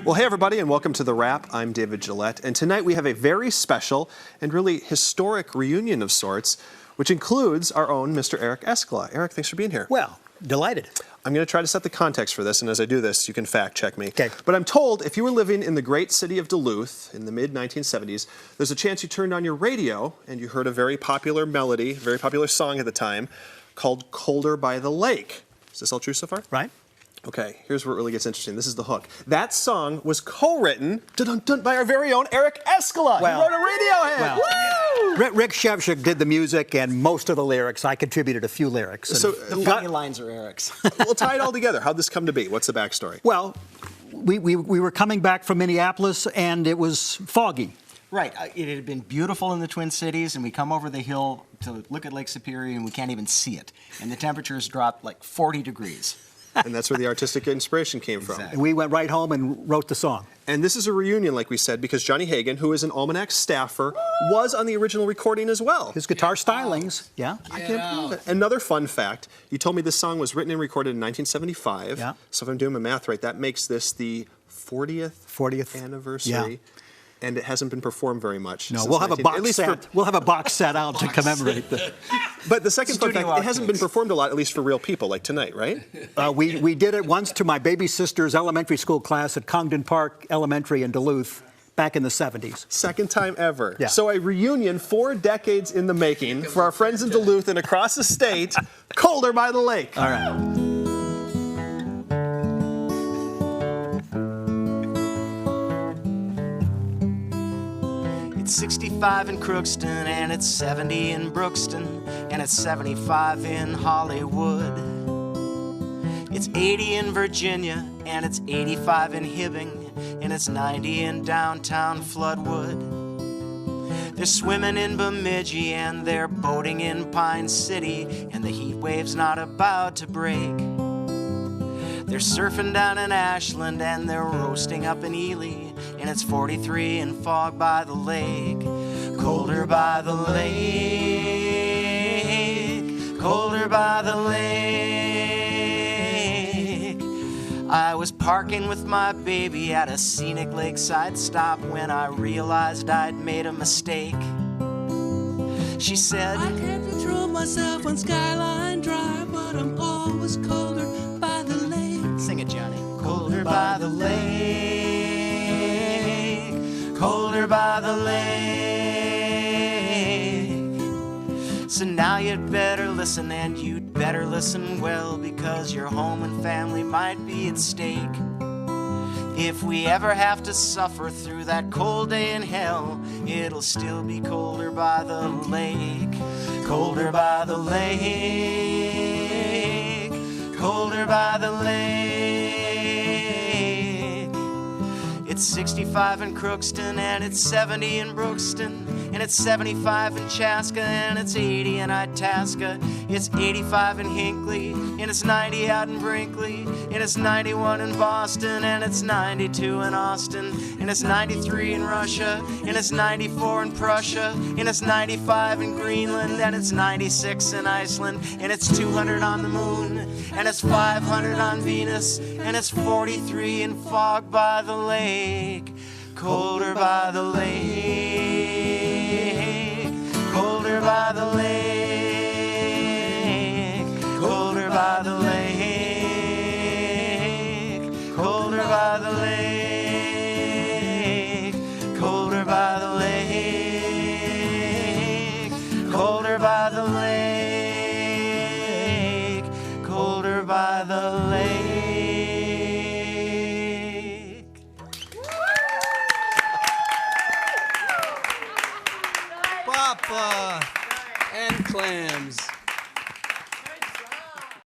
Well, hey, everybody, and welcome to The Wrap. I'm David Gillette, and tonight we have a very special and really historic reunion of sorts, which includes our own Mr. Eric Escala. Eric, thanks for being here. Well, delighted. I'm going to try to set the context for this, and as I do this, you can fact-check me. Okay. But I'm told if you were living in the great city of Duluth in the mid-1970s, there's a chance you turned on your radio and you heard a very popular melody, a very popular song at the time, called Colder by the Lake. Is this all true so far? Right. Okay, here's where it really gets interesting. This is the hook. That song was co-written by our very own Eric Escala. Well, he wrote a radio hit. Woo! Rick Shevchik did the music and most of the lyrics. I contributed a few lyrics. So the funny lines are Eric's. We'll tie it all together. How'd this come to be? What's the backstory? Well, we were coming back from Minneapolis and it was foggy. Right. It had been beautiful in the Twin Cities, and we come over the hill to look at Lake Superior, and we can't even see it. And the temperatures dropped like 40 degrees. And that's where the artistic inspiration came from. Exactly. And we went right home and wrote the song. And this is a reunion, like we said, because Johnny Hagan, who is an Almanac staffer, was on the original recording as well. His guitar stylings, yeah. I can't believe it. Another fun fact, you told me this song was written and recorded in 1975. Yeah. So if I'm doing my math right, that makes this the 40th anniversary. Yeah. And it hasn't been performed very much. No, since we'll have a box set. for, We'll have a box set out to commemorate the. But the second fun Studio fact, it hasn't been outtakes. performed a lot, at least for real people, like tonight, right? We did it once to my baby sister's elementary school class at Congdon Park Elementary in Duluth back in the 70s. Second time ever. Yeah. So a reunion 4 decades in the making for our friends in Duluth and across the state, Colder by the Lake. All right. It's 65 in Crookston, and it's 70 in Brookston, and it's 75 in Hollywood. It's 80 in Virginia, and it's 85 in Hibbing, and it's 90 in downtown Floodwood. They're swimming in Bemidji, and they're boating in Pine City, and the heat wave's not about to break. They're surfing down in Ashland, and they're roasting up in Ely, and it's 43 in Fog by the Lake. Colder by the lake, colder by the lake. I was parking with my baby at a scenic lakeside stop when I realized I'd made a mistake. She said, I can't control myself on Skyline Drive, but I'm always colder by the lake. Sing it, Johnny. Colder by the lake, colder by the lake. So now you'd better listen, and you'd better listen well, because your home and family might be at stake. If we ever have to suffer through that cold day in hell, it'll still be colder by the lake. Colder by the lake, colder by the lake. It's 65 in Crookston, and it's 70 in Brookston, and it's 75 in Chaska, and it's 80 in Itasca. It's 85 in Hinckley, and it's 90 out in Brinkley, and it's 91 in Boston, and it's 92 in Austin, and it's 93 in Russia, and it's 94 in Prussia, and it's 95 in Greenland, and it's 96 in Iceland, and it's 200 on the moon, and it's 500 on Venus, and it's 43 in Fog by the Lake. Colder by the lake, colder by the lake, colder by the lake, colder by the lake, colder by the lake, colder by the lake, colder by the lake. Papa and clams.